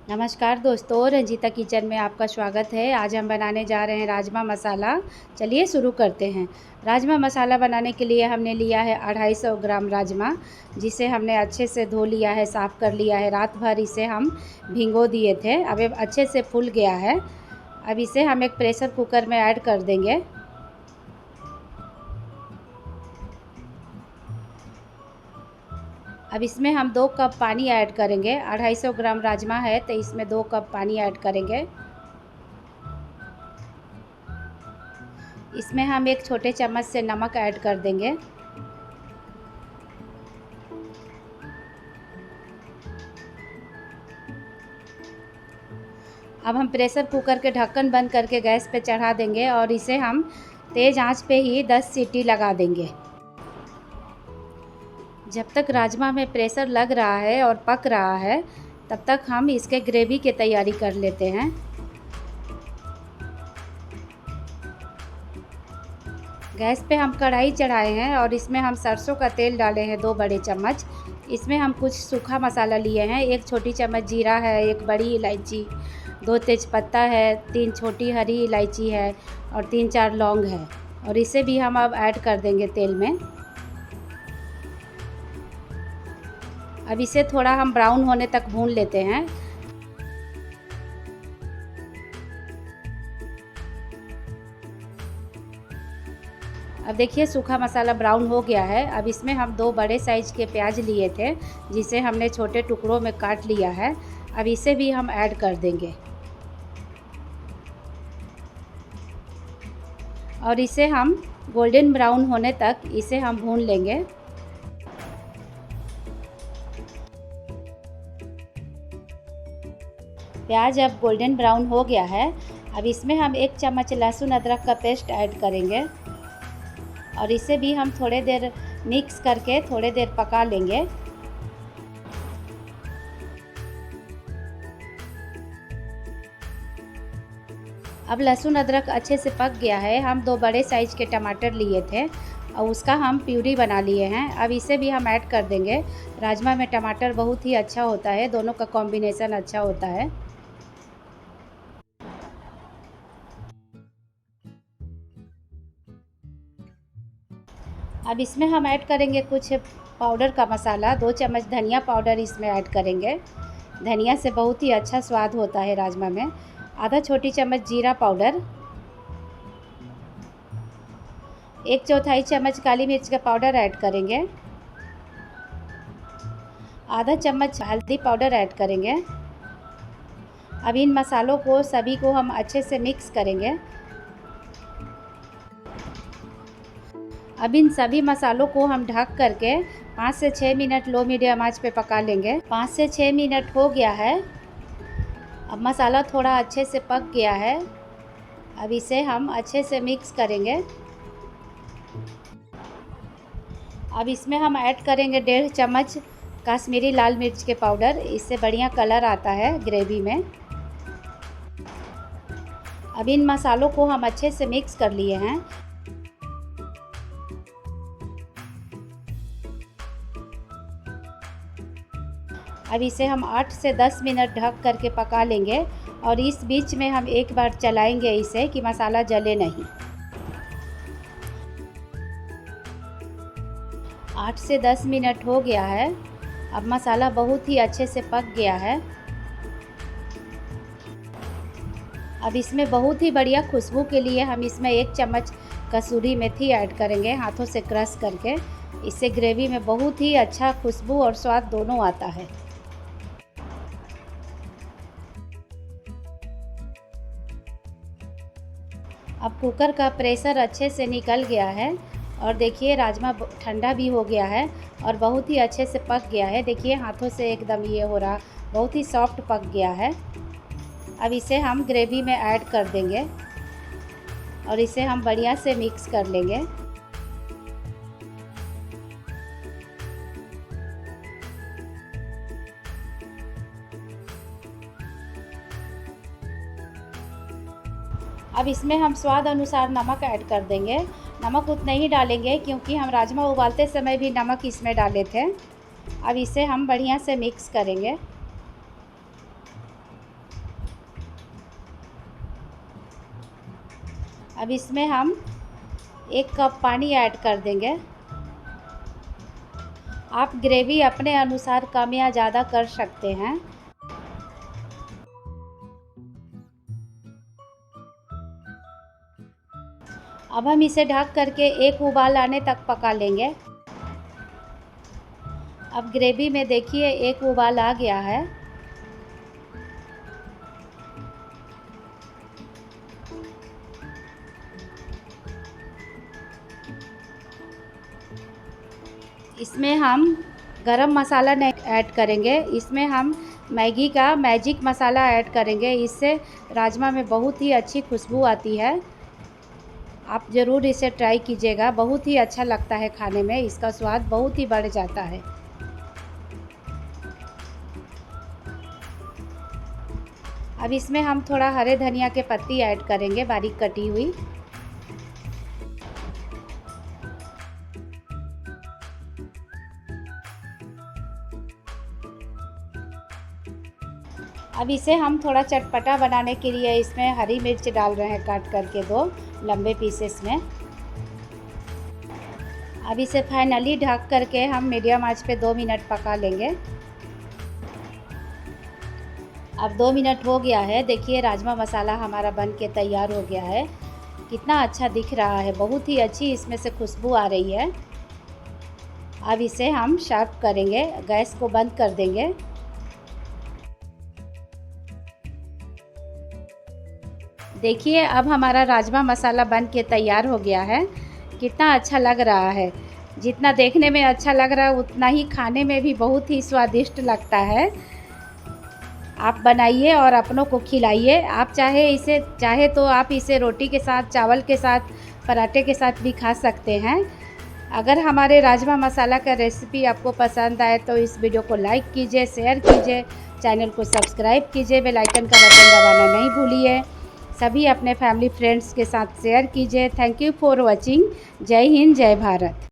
नमस्कार दोस्तों, रंजीता किचन में आपका स्वागत है। आज हम बनाने जा रहे हैं राजमा मसाला। चलिए शुरू करते हैं। राजमा मसाला बनाने के लिए हमने लिया है 250 ग्राम राजमा, जिसे हमने अच्छे से धो लिया है, साफ़ कर लिया है। रात भर इसे हम भिगो दिए थे। अब ये अच्छे से फूल गया है। अब इसे हम एक प्रेशर कुकर में ऐड कर देंगे। अब इसमें हम 2 कप पानी ऐड करेंगे। 250 ग्राम राजमा है तो इसमें 2 कप पानी ऐड करेंगे। इसमें हम एक छोटे चम्मच से नमक ऐड कर देंगे। अब हम प्रेशर कुकर के ढक्कन बंद करके गैस पे चढ़ा देंगे और इसे हम तेज़ आंच पे ही 10 सीटी लगा देंगे। जब तक राजमा में प्रेशर लग रहा है और पक रहा है, तब तक हम इसके ग्रेवी की तैयारी कर लेते हैं। गैस पे हम कढ़ाई चढ़ाए हैं और इसमें हम सरसों का तेल डाले हैं 2 बड़े चम्मच। इसमें हम कुछ सूखा मसाला लिए हैं। 1 छोटी चम्मच जीरा है, 1 बड़ी इलायची, 2 तेज़पत्ता है, 3 छोटी हरी इलायची है और 3-4 लौंग है। और इसे भी हम अब ऐड कर देंगे तेल में। अब इसे थोड़ा हम ब्राउन होने तक भून लेते हैं। अब देखिए सूखा मसाला ब्राउन हो गया है। अब इसमें हम 2 बड़े साइज़ के प्याज लिए थे, जिसे हमने छोटे टुकड़ों में काट लिया है। अब इसे भी हम ऐड कर देंगे और इसे हम गोल्डन ब्राउन होने तक इसे हम भून लेंगे। प्याज अब गोल्डन ब्राउन हो गया है। अब इसमें हम 1 चम्मच लहसुन अदरक का पेस्ट ऐड करेंगे और इसे भी हम थोड़ी देर मिक्स करके थोड़ी देर पका लेंगे। अब लहसुन अदरक अच्छे से पक गया है। हम 2 बड़े साइज़ के टमाटर लिए थे और उसका हम प्यूरी बना लिए हैं। अब इसे भी हम ऐड कर देंगे। राजमा में टमाटर बहुत ही अच्छा होता है, दोनों का कॉम्बिनेशन अच्छा होता है। अब इसमें हम ऐड करेंगे कुछ पाउडर का मसाला। 2 चम्मच धनिया पाउडर इसमें ऐड करेंगे। धनिया से बहुत ही अच्छा स्वाद होता है राजमा में। आधा छोटी चम्मच जीरा पाउडर, 1/4 चम्मच काली मिर्च का पाउडर ऐड करेंगे। आधा चम्मच हल्दी पाउडर ऐड करेंगे। अब इन मसालों को सभी को हम अच्छे से मिक्स करेंगे। अब इन सभी मसालों को हम ढक करके 5 से 6 मिनट लो मीडियम आंच पे पका लेंगे। 5 से 6 मिनट हो गया है। अब मसाला थोड़ा अच्छे से पक गया है। अब इसे हम अच्छे से मिक्स करेंगे। अब इसमें हम ऐड करेंगे 1.5 चम्मच कश्मीरी लाल मिर्च के पाउडर। इससे बढ़िया कलर आता है ग्रेवी में। अब इन मसालों को हम अच्छे से मिक्स कर लिए हैं। अब इसे हम 8 से 10 मिनट ढक करके पका लेंगे और इस बीच में हम एक बार चलाएंगे इसे कि मसाला जले नहीं। 8 से 10 मिनट हो गया है। अब मसाला बहुत ही अच्छे से पक गया है। अब इसमें बहुत ही बढ़िया खुशबू के लिए हम इसमें 1 चम्मच कसूरी मेथी ऐड करेंगे, हाथों से क्रश करके। इससे ग्रेवी में बहुत ही अच्छा खुशबू और स्वाद दोनों आता है। अब कुकर का प्रेशर अच्छे से निकल गया है और देखिए राजमा ठंडा भी हो गया है और बहुत ही अच्छे से पक गया है। देखिए हाथों से एकदम ये हो रहा, बहुत ही सॉफ्ट पक गया है। अब इसे हम ग्रेवी में ऐड कर देंगे और इसे हम बढ़िया से मिक्स कर लेंगे। अब इसमें हम स्वाद अनुसार नमक ऐड कर देंगे। नमक उतना ही डालेंगे क्योंकि हम राजमा उबालते समय भी नमक इसमें डाले थे। अब इसे हम बढ़िया से मिक्स करेंगे। अब इसमें हम 1 कप पानी ऐड कर देंगे। आप ग्रेवी अपने अनुसार कम या ज़्यादा कर सकते हैं। अब हम इसे ढक करके 1 उबाल आने तक पका लेंगे। अब ग्रेवी में देखिए 1 उबाल आ गया है। इसमें हम गरम मसाला नहीं ऐड करेंगे, इसमें हम मैगी का मैजिक मसाला ऐड करेंगे। इससे राजमा में बहुत ही अच्छी खुशबू आती है। आप ज़रूर इसे ट्राई कीजिएगा, बहुत ही अच्छा लगता है खाने में, इसका स्वाद बहुत ही बढ़ जाता है। अब इसमें हम थोड़ा हरे धनिया के पत्ती ऐड करेंगे, बारीक कटी हुई। अब इसे हम थोड़ा चटपटा बनाने के लिए इसमें हरी मिर्च डाल रहे हैं, काट करके 2 लंबे पीसेस में। अब इसे फाइनली ढक करके हम मीडियम आंच पे 2 मिनट पका लेंगे। अब 2 मिनट हो गया है। देखिए राजमा मसाला हमारा बन के तैयार हो गया है। कितना अच्छा दिख रहा है, बहुत ही अच्छी इसमें से खुशबू आ रही है। अब इसे हम सर्व करेंगे, गैस को बंद कर देंगे। देखिए अब हमारा राजमा मसाला बन के तैयार हो गया है। कितना अच्छा लग रहा है। जितना देखने में अच्छा लग रहा है उतना ही खाने में भी बहुत ही स्वादिष्ट लगता है। आप बनाइए और अपनों को खिलाइए। आप चाहे तो आप इसे रोटी के साथ, चावल के साथ, पराठे के साथ भी खा सकते हैं। अगर हमारे राजमा मसाला का रेसिपी आपको पसंद आए तो इस वीडियो को लाइक कीजिए, शेयर कीजिए, चैनल को सब्सक्राइब कीजिए, बेल आइकन का बटन दबाना नहीं भूलिए। सभी अपने फैमिली फ्रेंड्स के साथ शेयर कीजिए। Thank you for watching. जय हिंद, जय भारत।